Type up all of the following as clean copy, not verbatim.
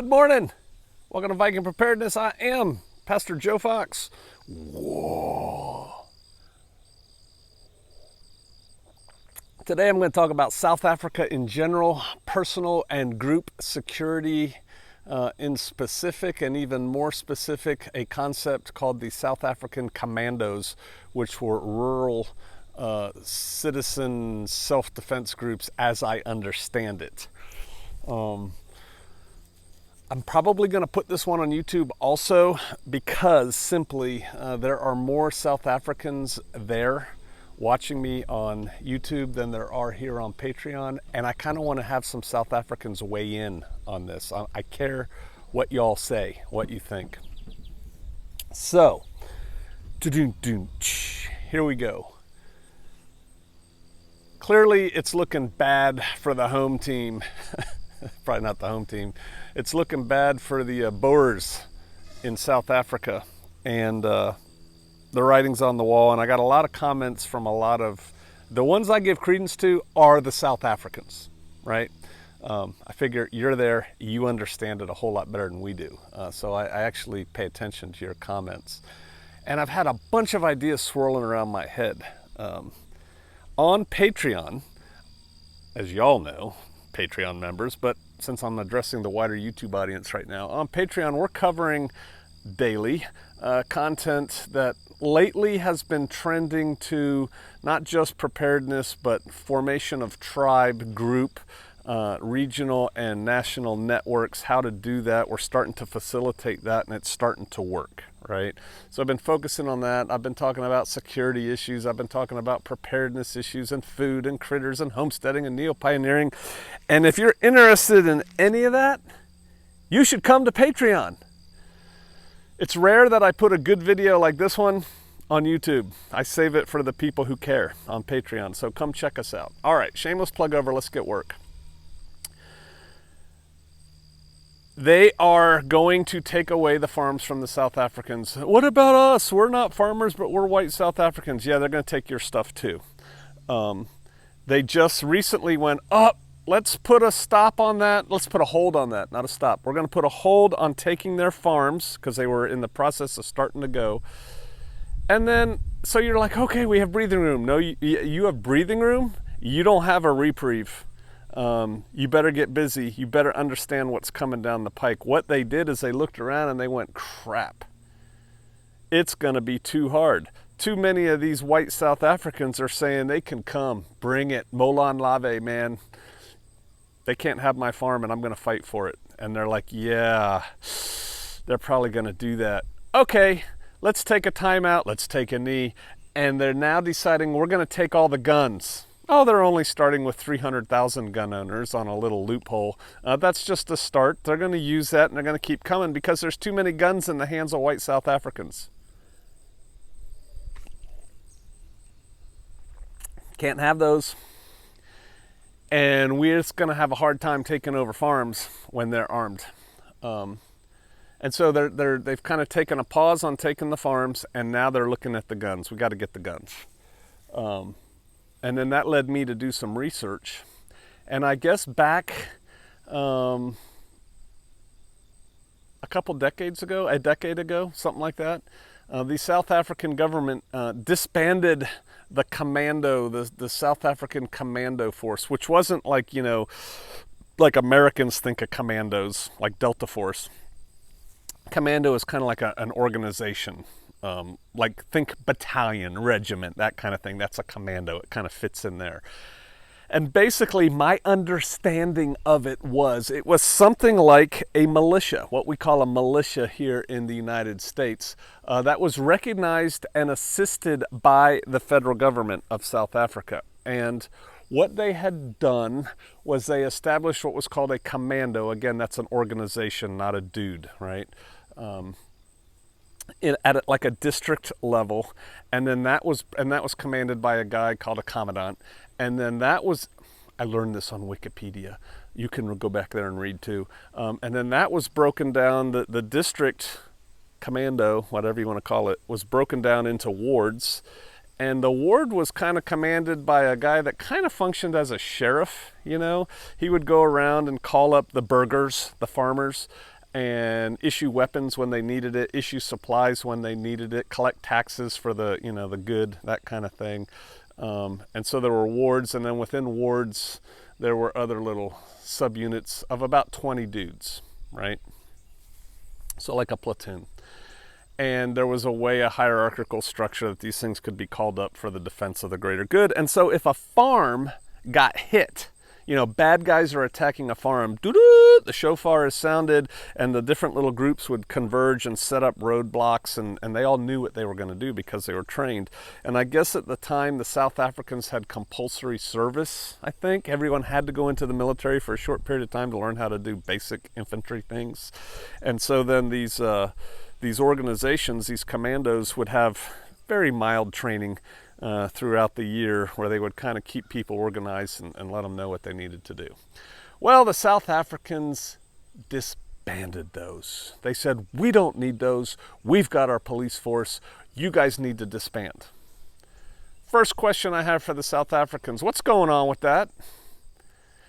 Good morning. Welcome to Viking Preparedness. I am Pastor Joe Fox. Whoa. Today I'm going to talk about South Africa in general, personal and group security in specific, and even more specific, a concept called the South African Commandos, which were rural citizen self-defense groups as I understand it. I'm probably going to put this one on YouTube also because simply there are more South Africans there watching me on YouTube than there are here on Patreon, and I kind of want to have some South Africans weigh in on this. I care what y'all say, what you think. So, here we go. Clearly it's looking bad for the home team. Probably not the home team. It's looking bad for the Boers in South Africa, and the writing's on the wall. And I got a lot of comments from a lot of the ones I give credence to are the South Africans, right? I figure you're there, you understand it a whole lot better than we do. So I actually pay attention to your comments, and I've had a bunch of ideas swirling around my head. On Patreon, as y'all know, Patreon members, but since I'm addressing the wider YouTube audience right now, on Patreon we're covering daily content that lately has been trending to not just preparedness, but formation of tribe, group, regional and national networks, how to do that. We're starting to facilitate that, and it's starting to work, right? So I've been focusing on that. I've been talking about security issues. I've been talking about preparedness issues and food and critters and homesteading and neo-pioneering. And if you're interested in any of that, you should come to Patreon. It's rare that I put a good video like this one on YouTube. I save it for the people who care on Patreon. So come check us out. All right, shameless plug over. Let's get work. They are going to take away the farms from the South Africans. What about us? We're not farmers, but we're white South Africans. Yeah, they're going to take your stuff too. They just recently went, let's put a stop on that. Let's put a hold on that, not a stop. We're going to put a hold on taking their farms because they were in the process of starting to go. And then, so you're like, okay, we have breathing room. No, you have breathing room? You don't have a reprieve. You better get busy. You better understand what's coming down the pike. What they did is they looked around and they went, crap, it's going to be too hard. Too many of these white South Africans are saying they can come, bring it, Molan Lave, man. They can't have my farm and I'm going to fight for it. And they're like, yeah, they're probably going to do that. Okay, let's take a timeout. Let's take a knee. And they're now deciding we're going to take all the guns. Oh, they're only starting with 300,000 gun owners on a little loophole. That's just a start. They're going to use that and they're going to keep coming because there's too many guns in the hands of white South Africans. Can't have those. And we're just going to have a hard time taking over farms when they're armed. And so they've kind of taken a pause on taking the farms, and now they're looking at the guns. We got to get the guns. And then that led me to do some research. And I guess back a decade ago, something like that, the South African government disbanded the commando, the South African Commando Force, which wasn't like, like Americans think of commandos, like Delta Force. Commando is kind of like an organization. Like think battalion, regiment, that kind of thing. That's a commando. It kind of fits in there. And basically my understanding of it was something like a militia, what we call a militia here in the United States, that was recognized and assisted by the federal government of South Africa. And what they had done was they established what was called a commando. Again, that's an organization, not a dude, right? At like a district level, and then that was commanded by a guy called a commandant, and then that was, I learned this on Wikipedia. You can go back there and read too. And then that was broken down. The district commando, whatever you want to call it, was broken down into wards, And the ward was kind of commanded by a guy that kind of functioned as a sheriff, you know. He would go around and call up the burghers, the farmers, and issue weapons when they needed it, issue supplies when they needed it, collect taxes for the, the good, that kind of thing. And so there were wards, and then within wards, there were other little subunits of about 20 dudes, right? So like a platoon. And there was a hierarchical structure that these things could be called up for the defense of the greater good. And so if a farm got hit, bad guys are attacking a farm, doo-doo, the shofar is sounded, and the different little groups would converge and set up roadblocks, and they all knew what they were going to do because they were trained. And I guess at the time, the South Africans had compulsory service, I think. Everyone had to go into the military for a short period of time to learn how to do basic infantry things. And so then these organizations, these commandos, would have very mild training throughout the year, where they would kind of keep people organized and let them know what they needed to do. Well, the South Africans disbanded those. They said, we don't need those. We've got our police force. You guys need to disband. First question I have for the South Africans, what's going on with that?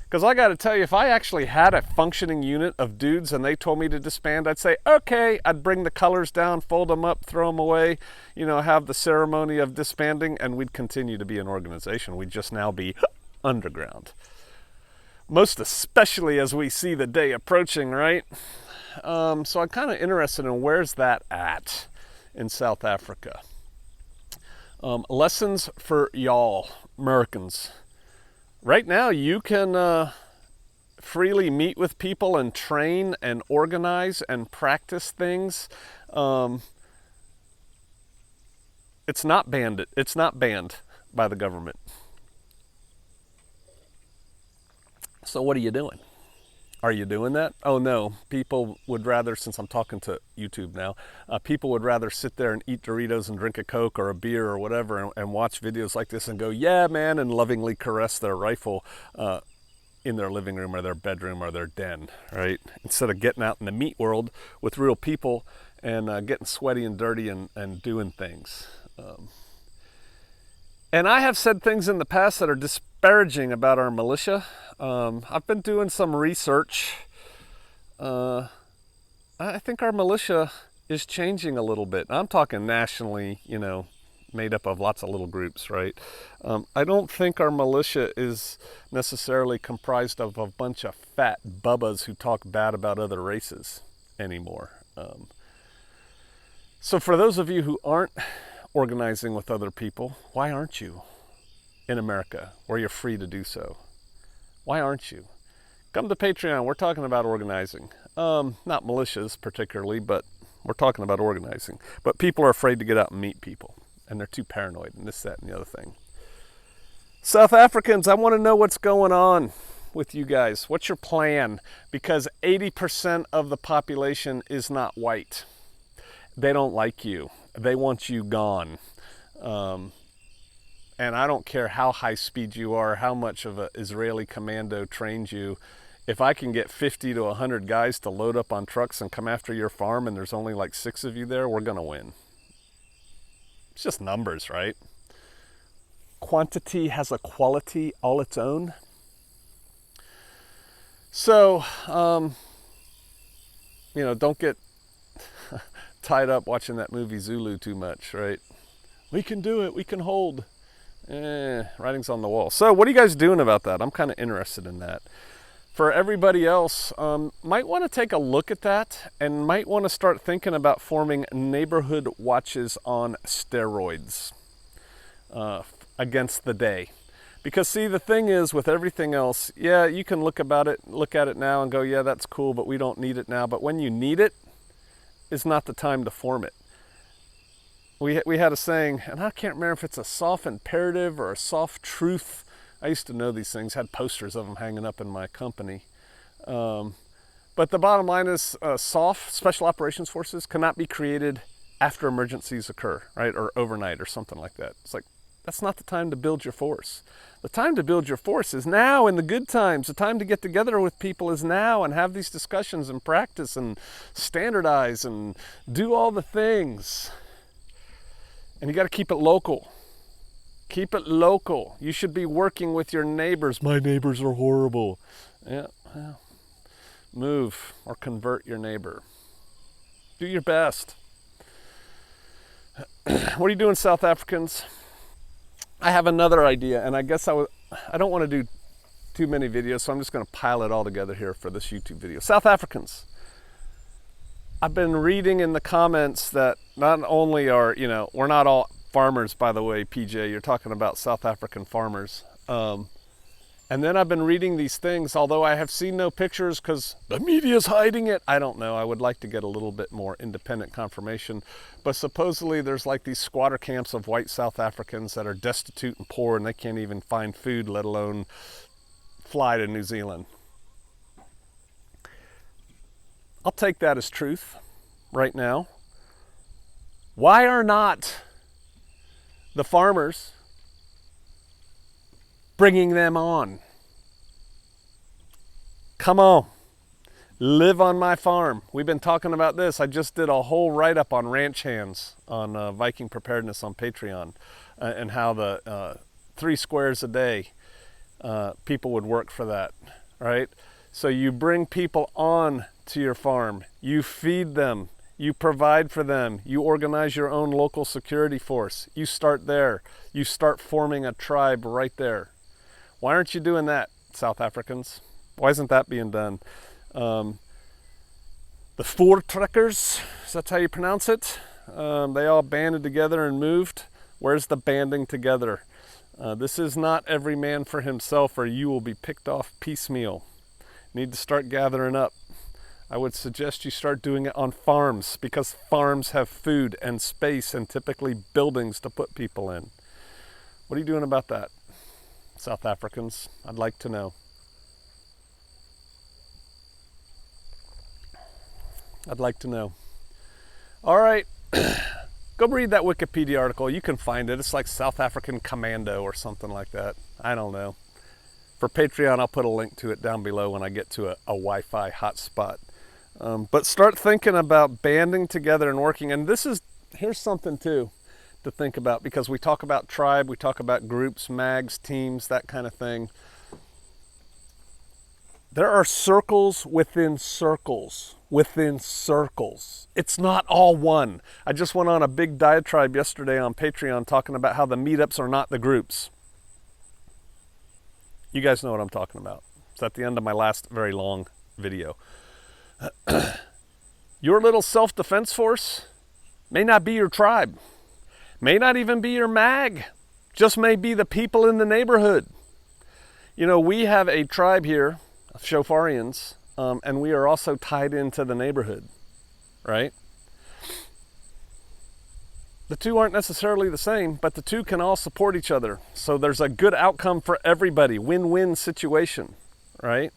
Because I got to tell you, if I actually had a functioning unit of dudes and they told me to disband, I'd say, okay, I'd bring the colors down, fold them up, throw them away, have the ceremony of disbanding, and we'd continue to be an organization. We'd just now be underground. Most especially as we see the day approaching, right? So I'm kind of interested in where's that at in South Africa. Lessons for y'all, Americans. Right now, you can freely meet with people and train and organize and practice things. It's not banned. It's not banned by the government. So what are you doing? Are you doing that? Oh no, people would rather, since I'm talking to YouTube now, people would rather sit there and eat Doritos and drink a Coke or a beer or whatever and watch videos like this and go, yeah, man, and lovingly caress their rifle in their living room or their bedroom or their den, right? Instead of getting out in the meat world with real people and getting sweaty and dirty and doing things. And I have said things in the past that are disparaging about our militia. I've been doing some research. I think our militia is changing a little bit. I'm talking nationally, made up of lots of little groups, right? I don't think our militia is necessarily comprised of a bunch of fat bubbas who talk bad about other races anymore. So for those of you who aren't organizing with other people, why aren't you in America where you're free to do so? Why aren't you? Come to Patreon. We're talking about organizing. Not militias particularly, but we're talking about organizing. But people are afraid to get out and meet people, and they're too paranoid and this, that, and the other thing. South Africans, I want to know what's going on with you guys. What's your plan? Because 80% of the population is not white. They don't like you. They want you gone. And I don't care how high speed you are, how much of an Israeli commando trained you. If I can get 50 to 100 guys to load up on trucks and come after your farm and there's only like 6 of you there, we're going to win. It's just numbers, right? Quantity has a quality all its own. So, don't get tied up watching that movie Zulu too much, right? We can do it. We can hold. Writing's on the wall. So what are you guys doing about that? I'm kind of interested in that. For everybody else, might want to take a look at that and might want to start thinking about forming neighborhood watches on steroids against the day. Because see, the thing is with everything else, yeah, you can look at it now and go, yeah, that's cool, but we don't need it now. But when you need it, is not the time to form it. We had a saying, and I can't remember if it's a soft imperative or a soft truth. I used to know these things, had posters of them hanging up in my company. But the bottom line is SOF, Special Operations Forces, cannot be created after emergencies occur, right? Or overnight or something like that. It's like, that's not the time to build your force. The time to build your force is now in the good times. The time to get together with people is now and have these discussions and practice and standardize and do all the things. And you got to keep it local. Keep it local. You should be working with your neighbors. My neighbors are horrible. Yeah, well, move or convert your neighbor. Do your best. What are you doing, South Africans? I have another idea, and I guess I don't want to do too many videos, so I'm just going to pile it all together here for this YouTube video. South Africans, I've been reading in the comments that not only are, we're not all farmers, by the way, PJ, you're talking about South African farmers. And then I've been reading these things, although I have seen no pictures because the media's hiding it. I don't know. I would like to get a little bit more independent confirmation. But supposedly there's like these squatter camps of white South Africans that are destitute and poor, and they can't even find food, let alone fly to New Zealand. I'll take that as truth right now. Why are not the farmers bringing them on? Come on, live on my farm. We've been talking about this. I just did a whole write-up on ranch hands on Viking preparedness on Patreon, and how the 3 squares a day people would work for that, right? So you bring people on to your farm, you feed them, you provide for them, you organize your own local security force. You start there. You start forming a tribe right there. Why aren't you doing that, South Africans? Why isn't that being done? The Voortrekkers, is that how you pronounce it? They all banded together and moved. Where's the banding together? This is not every man for himself, or you will be picked off piecemeal. Need to start gathering up. I would suggest you start doing it on farms, because farms have food and space and typically buildings to put people in. What are you doing about that, South Africans? I'd like to know. I'd like to know. All right, go read that Wikipedia article. You can find it. It's like South African Commando or something like that. I don't know. For Patreon, I'll put a link to it down below when I get to a Wi-Fi hotspot. But start thinking about banding together and working. And here's something too to think about, because we talk about tribe, we talk about groups, mags, teams, that kind of thing. There are circles within circles within circles. It's not all one. I just went on a big diatribe yesterday on Patreon talking about how the meetups are not the groups. You guys know what I'm talking about. It's at the end of my last very long video. Your little self-defense force may not be your tribe, may not even be your mag, just may be the people in the neighborhood. We have a tribe here of Shofarians, and we are also tied into the neighborhood, right? The two aren't necessarily the same, but the two can all support each other. So there's a good outcome for everybody, win-win situation, right?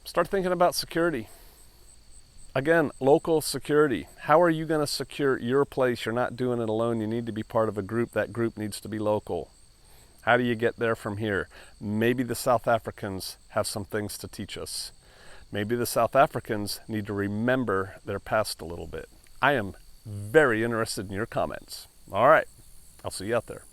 Start thinking about security. Again, local security. How are you going to secure your place? You're not doing it alone. You need to be part of a group. That group needs to be local. How do you get there from here? Maybe the South Africans have some things to teach us. Maybe the South Africans need to remember their past a little bit. I am very interested in your comments. All right, I'll see you out there.